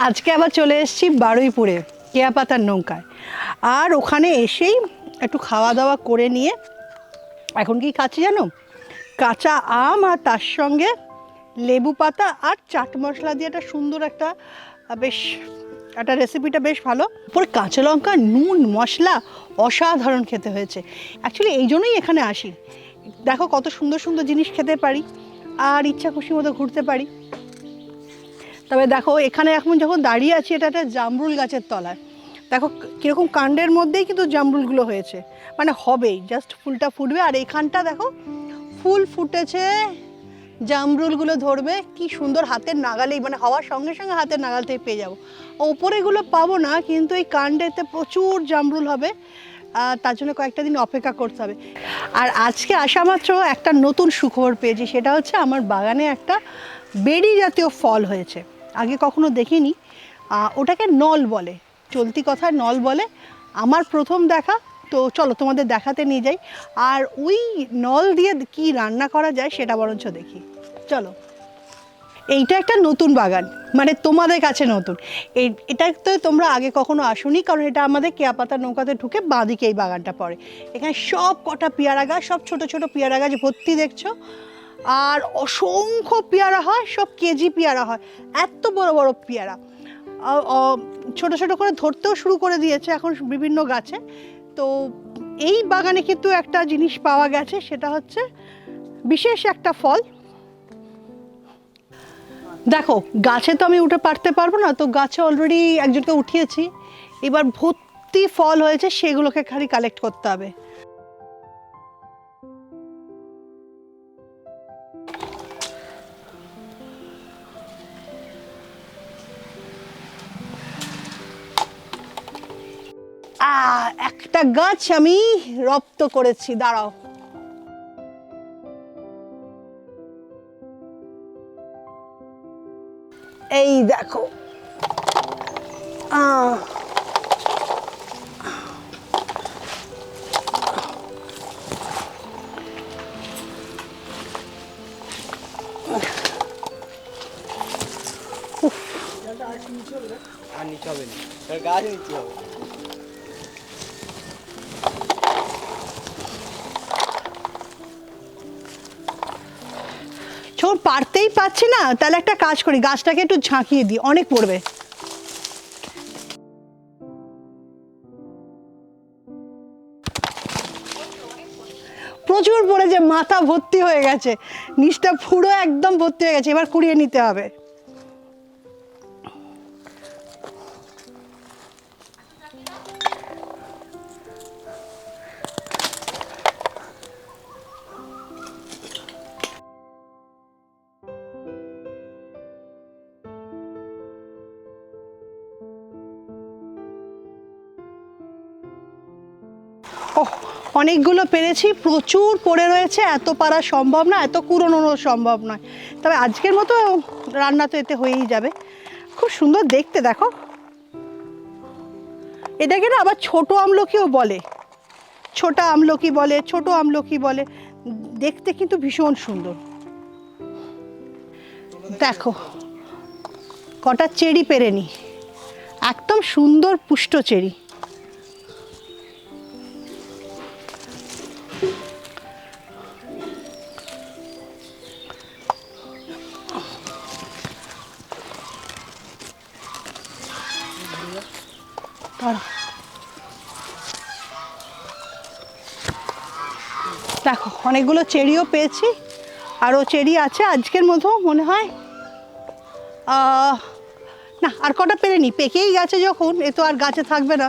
আজকে আবার চলে এসেছি বারুইপুরে কেয়া পাতার নৌকায়। আর ওখানে এসেই একটু খাওয়া দাওয়া করে নিয়ে এখন কি খাচ্ছি জানো, কাঁচা আম আর তার সঙ্গে লেবু পাতা আর চাট মশলা দিয়ে একটা সুন্দর একটা বেশ একটা রেসিপিটা বেশ ভালো, পরে কাঁচা লঙ্কা নুন মশলা অসাধারণ খেতে হয়েছে। অ্যাকচুয়ালি এই জন্যই এখানে আসি, দেখো কত সুন্দর সুন্দর জিনিস খেতে পারি আর ইচ্ছা খুশি মতো ঘুরতে পারি। তবে দেখো এখানে এখন যখন দাঁড়িয়ে আছি, এটা একটা জামরুল গাছের তলায়, দেখো কীরকম কাণ্ডের মধ্যেই কিন্তু জামরুলগুলো হয়েছে, মানে হবেই, জাস্ট ফুলটা ফুটবে। আর এখানটা দেখো ফুল ফুটেছে, জামরুলগুলো ধরবে, কি সুন্দর হাতের নাগালেই, মানে হওয়ার সঙ্গে সঙ্গে হাতের নাগাল থেকে পেয়ে যাবো। ওপরেগুলো পাবো না, কিন্তু এই কাণ্ডেতে প্রচুর জামরুল হবে, তার জন্য কয়েকটা দিন অপেক্ষা করতে হবে। আর আজকে আসা মাত্র একটা নতুন সুখবর পেয়েছি, সেটা হচ্ছে আমার বাগানে একটা বেরি জাতীয় ফল হয়েছে, আগে কখনো দেখিনি। ওটাকে নল বলে, চলতি কথায় নল বলে, আমার প্রথম দেখা। তো চলো তোমাদের দেখাতে নিয়ে যাই, আর ওই নল দিয়ে কি রান্না করা যায় সেটা বরঞ্চ দেখি, চলো। এইটা একটা নতুন বাগান, মানে তোমাদের কাছে নতুন, এটা তো তোমরা আগে কখনো আসোনি, কারণ এটা আমাদের কেয়া পাতার নৌকাতে ঢুকে বাঁদিকে এই বাগানটা পড়ে। এখানে সব কটা পেয়ারা গাছ, সব ছোট ছোট পেয়ারা গাছ ভর্তি দেখছো, আর অসংখ্য পেয়ারা হয়, সব কেজি পেয়ারা হয়, এত বড় বড় পেয়ারা। ছোট ছোট করে ধরতেও শুরু করে দিয়েছে এখন বিভিন্ন গাছে। তো এই বাগানে কিন্তু একটা জিনিস পাওয়া গেছে, সেটা হচ্ছে বিশেষ একটা ফল। দেখো গাছে তো আমি উঠে পারতে পারবো না, তো গাছে অলরেডি একজনকে উঠিয়েছি, এবার ভর্তি ফল হয়েছে, সেগুলোকে খালি কালেক্ট করতে হবে। একটা গাছ আমি রপ্ত করেছি, দাঁড়াও। এই দেখো, যখন পারতেই পারছি না, তাহলে একটা কাজ করি, গাছটাকে একটু ঝাঁকিয়ে দিই, অনেক পড়বে। প্রচুর পড়েছে, মাথা ভর্তি হয়ে গেছে, নিচটা পুরো একদম ভর্তি হয়ে গেছে, এবার কুড়িয়ে নিতে হবে। অনেকগুলো পেরেছি, প্রচুর পড়ে রয়েছে, এত পারা সম্ভব না, এত কুড়োনো সম্ভব নয়, তবে আজকের মতো রান্না তো এতে হয়েই যাবে। খুব সুন্দর দেখতে, দেখো এটাকে না আবার ছোট আমলকিও বলে, ছোটা আমলকি বলে, ছোট আমলকি বলে, দেখতে কিন্তু ভীষণ সুন্দর। দেখো কটা চেরি পেরে নি, একদম সুন্দর পুষ্ট চেরি। দেখো অনেকগুলো চেরিও পেয়েছি, আরও চেরি আছে আজকের মতো মনে হয়। না আর কটা পেরে নি, পেকেই গেছে যখন, এ তো আর গাছে থাকবে না।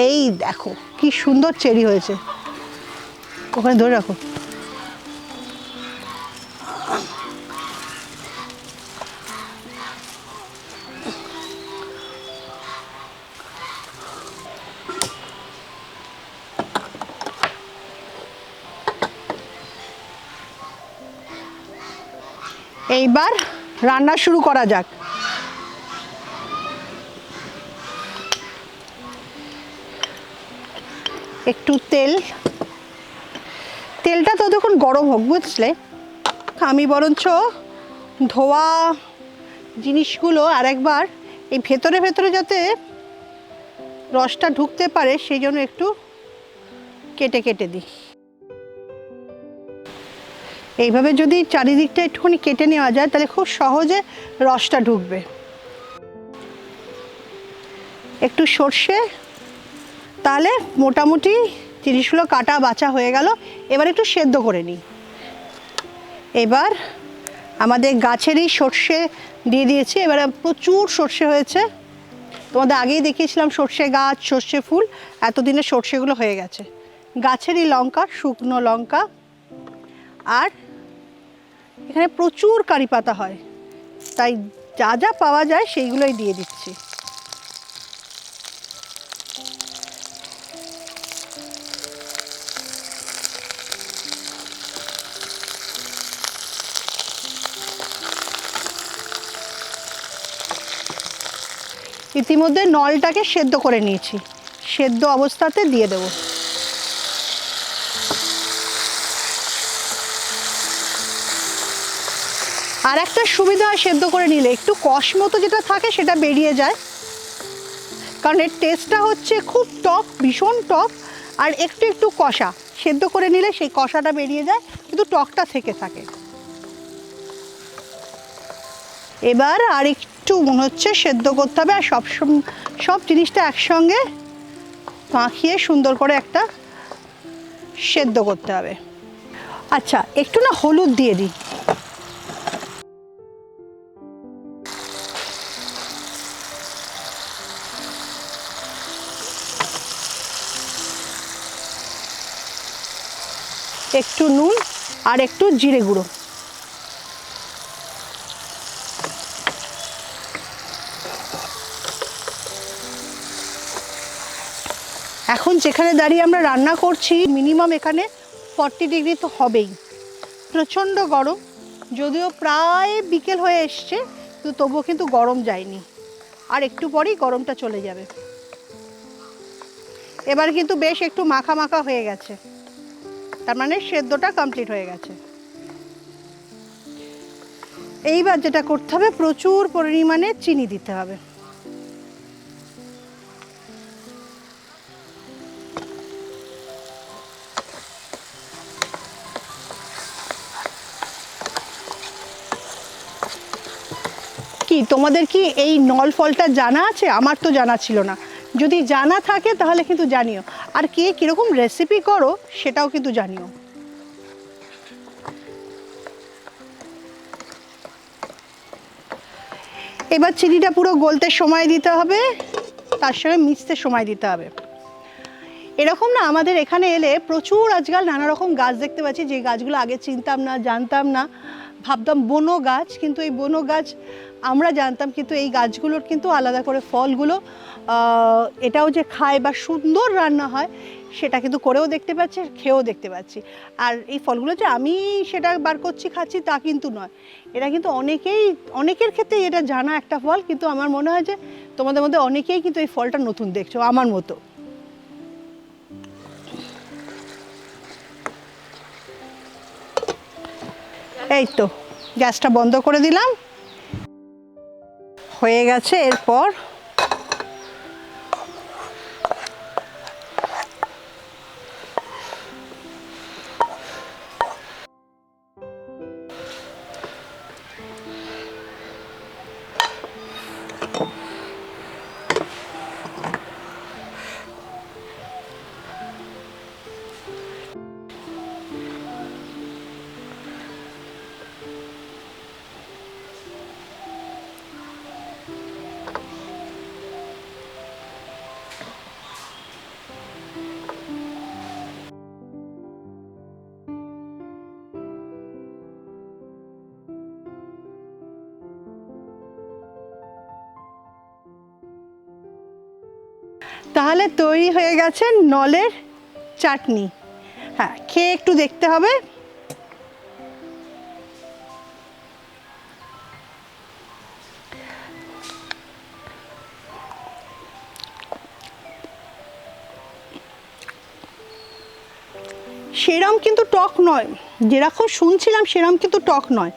এই দেখো কি সুন্দর চেরি হয়েছে, ওখানে ধরে রাখো। এইবার রান্না শুরু করা যাক। একটু তেলটা ততক্ষণ গরম হোক, বুঝলে? আমি বরঞ্চ ধোয়া জিনিসগুলো আরেকবার এই ভেতরে ভেতরে যাতে রসটা ঢুকতে পারে সেই জন্য একটু কেটে কেটে দিই। এইভাবে যদি চারিদিকটা একটুখানি কেটে নেওয়া যায় তাহলে খুব সহজে রসটা ঢুকবে। একটু সর্ষে, তাহলে মোটামুটি জিনিসগুলো কাটা বাছা হয়ে গেল। এবার একটু সেদ্ধ করে নিই। এবার আমাদের গাছেরই সর্ষে দিয়ে দিয়েছি। এবারে প্রচুর সর্ষে হয়েছে, তোমাদের আগেই দেখিয়েছিলাম সর্ষে গাছ, সর্ষে ফুল, এতদিনে সর্ষেগুলো হয়ে গেছে। গাছেরই লঙ্কা, শুকনো লঙ্কা, আর এখানে প্রচুর কারি পাতা হয়, তাই যা যা পাওয়া যায় সেইগুলোই দিয়ে দিচ্ছি। ইতিমধ্যে নলটাকে সেদ্ধ করে নিয়েছি, সেদ্ধ অবস্থাতে দিয়ে দেব। আর একটা সুবিধা হয় সেদ্ধ করে নিলে, একটু কষ মতো যেটা থাকে সেটা বেরিয়ে যায়, কারণ এর টেস্টটা হচ্ছে খুব টক, ভীষণ টক, আর একটু একটু কষা। সেদ্ধ করে নিলে সেই কষাটা বেরিয়ে যায়, কিন্তু টকটা থেকে থাকে। এবার আর একটু মনে হচ্ছে সেদ্ধ করতে হবে, আর সব জিনিসটা একসঙ্গে মাখিয়ে সুন্দর করে একটা সেদ্ধ করতে হবে। আচ্ছা, একটু না হলুদ দিয়ে দিই। একটু নুন আর একটু জিরে গুঁড়ো। এখন যেখানে দাঁড়িয়ে আমরা রান্না করছি মিনিমাম এখানে 40 ডিগ্রি তো হবেই, প্রচণ্ড গরম। যদিও প্রায় বিকেল হয়ে এসছে, কিন্তু তবুও কিন্তু গরম যায়নি, আর একটু পরেই গরমটা চলে যাবে। এবার কিন্তু বেশ একটু মাখা মাখা হয়ে গেছে, তার মানে সেদ্ধটা কমপ্লিট হয়ে গেছে। এইবার যেটা করতে হবে, প্রচুর পরিমাণে চিনি দিতে হবে। কি তোমাদের কি এই নল ফলটা জানা আছে? আমার তো জানা ছিল না। যদি জানা থাকে তাহলে কিন্তু জানিও, আর কে কীরকম রেসিপি করো সেটাও কিন্তু জানিও। এবার চিনিটা পুরো গলতে সময় দিতে হবে, তার সঙ্গে মিশতে সময় দিতে হবে। এরকম না, আমাদের এখানে এলে প্রচুর আজকাল নানা রকম গাছ দেখতে পাচ্ছি, যে গাছগুলো আগে চিনতাম না, জানতাম না, ভাবতাম বনো গাছ, কিন্তু এই বনো গাছ আমরা জানতাম, কিন্তু এই গাছগুলোর কিন্তু আলাদা করে ফলগুলো এটাও যে খায় বা সুন্দর রান্না হয় সেটা কিন্তু করেও দেখতে পাচ্ছি, খেয়েও দেখতে পাচ্ছি। আর এই ফলগুলো যে আমি সেটা বার করছি খাচ্ছি তা কিন্তু নয়, এটা কিন্তু অনেকের ক্ষেত্রেই এটা জানা একটা ফল, কিন্তু আমার মনে হয় যে তোমাদের মধ্যে অনেকেই কিন্তু এই ফলটা নতুন দেখছো আমার মতো। এই তো গ্যাসটা বন্ধ করে দিলাম, হয়ে গেছে। এরপর তাহলে তৈরি হয়ে গেছে নলের চাটনি। হ্যাঁ, খেয়ে একটু দেখতে হবে। সেরম কিন্তু টক নয়, যেরকম শুনছিলাম সেরম কিন্তু টক নয়।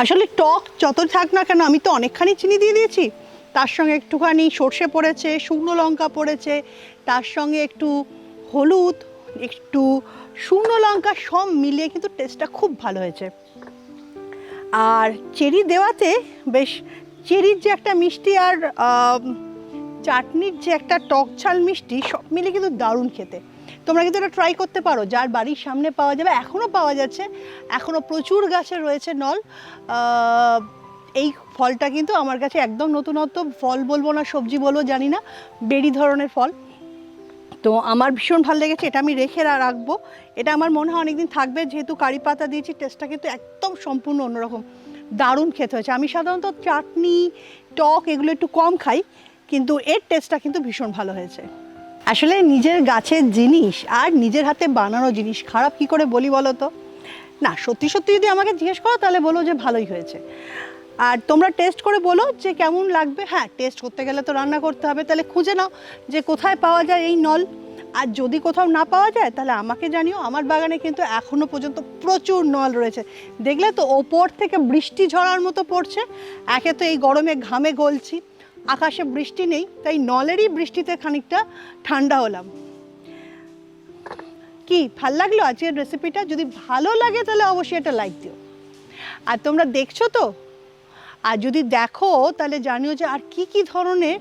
আসলে টক যত থাক না কেন, আমি তো অনেকখানি চিনি দিয়ে দিয়েছি, তার সঙ্গে একটুখানি সর্ষে পড়েছে, শুকনো লঙ্কা পড়েছে, তার সঙ্গে একটু হলুদ, একটু শুকনো লঙ্কা, সব মিলিয়ে কিন্তু টেস্টটা খুব ভালো হয়েছে। আর চেরি দেওয়াতে বেশ চেরির যে একটা মিষ্টি আর চাটনির যে একটা টক ঝাল মিষ্টি, সব মিলে কিন্তু দারুণ খেতে। তোমরা কিন্তু এটা ট্রাই করতে পারো, যার বাড়ির সামনে পাওয়া যাবে, এখনও পাওয়া যাচ্ছে, এখনও প্রচুর গাছে রয়েছে নল। এই ফলটা কিন্তু আমার কাছে একদম নতুনত্ব ফল, বলবো না সবজি বলবো জানি না, বেরি ধরনের ফল। তো আমার ভীষণ ভালো লেগেছে, এটা আমি রেখে রাখবো। এটা আমার মনে হয় অনেকদিন থাকবে, যেহেতু কারি পাতা দিয়েছি, টেস্টটা কিন্তু একদম সম্পূর্ণ অন্যরকম, দারুণ খেতে হয়েছে। আমি সাধারণত চাটনি টক এগুলো একটু কম খাই, কিন্তু এর টেস্টটা কিন্তু ভীষণ ভালো হয়েছে। আসলে নিজের গাছের জিনিস আর নিজের হাতে বানানো জিনিস খারাপ কি করে বলি বলো তো? না, সত্যি সত্যি যদি আমাকে জিজ্ঞেস করো তাহলে বলো যে ভালোই হয়েছে। আর তোমরা টেস্ট করে বলো যে কেমন লাগবে। হ্যাঁ, টেস্ট করতে গেলে তো রান্না করতে হবে, তাহলে খুঁজে নাও যে কোথায় পাওয়া যায় এই নল। আর যদি কোথাও না পাওয়া যায় তাহলে আমাকে জানিও। আমার বাগানে কিন্তু এখনও পর্যন্ত প্রচুর নল রয়েছে। দেখলে তো ওপর থেকে বৃষ্টি ঝরার মতো পড়ছে। একে তো এই গরমে ঘামে গলছি, আকাশে বৃষ্টি নেই, তাই নলেরই বৃষ্টিতে খানিকটা ঠান্ডা হলাম। কি ভাল লাগলো আজকের রেসিপিটা? যদি ভালো লাগে তাহলে অবশ্যই এটা লাইক দিও। আর তোমরা দেখছো তো? আর যদি দেখো তাহলে জানিও যে আর কি কি ধরনের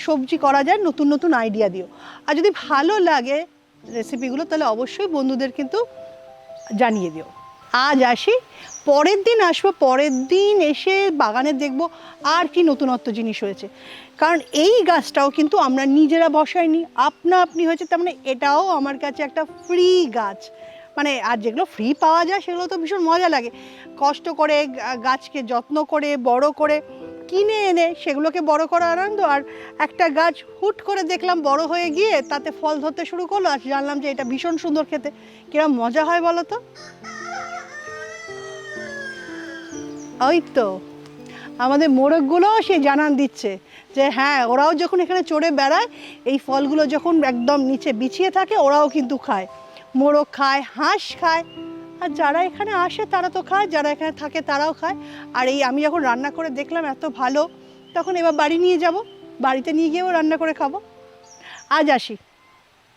সবজি করা যায়, নতুন নতুন আইডিয়া দিও। আর যদি ভালো লাগে রেসিপিগুলো তাহলে অবশ্যই বন্ধুদের কিন্তু জানিয়ে দিও। আজ আসি, পরের দিন আসবো, পরের দিন এসে বাগানে দেখব আর কি নতুনত্ব জিনিস হয়েছে। কারণ এই গাছটাও কিন্তু আমরা নিজেরা বসাইনি, আপনা আপনি হয়েছে। তার মানে এটাও আমার কাছে একটা ফ্রি গাছ। মানে আর যেগুলো ফ্রি পাওয়া যায় সেগুলো তো ভীষণ মজা লাগে, কষ্ট করে গাছকে যত্ন করে বড় করে কিনে এনে সেগুলোকে বড় করা আনন্দ। আর একটা গাছ হুট করে দেখলাম বড় হয়ে গিয়ে তাতে ফল ধরতে শুরু করলো, আর জানলাম যে এটা ভীষণ সুন্দর খেতে। কিরম মজা হয় বলো তো? ওই তো আমাদের মোরগগুলোও সে জানান দিচ্ছে যে হ্যাঁ, ওরাও যখন এখানে চড়ে বেড়ায়, এই ফলগুলো যখন একদম নিচে বিছিয়ে থাকে, ওরাও কিন্তু খায়। মোরগ খায়, হাঁস খায়, আর যারা এখানে আসে তারা তো খায়, যারা এখানে থাকে তারাও খায়। আর এই আমি যখন রান্না করে দেখলাম এত ভালো, তখন এবার বাড়ি নিয়ে যাব, বাড়িতে নিয়ে গিয়েও রান্না করে খাবো। আজ আসি।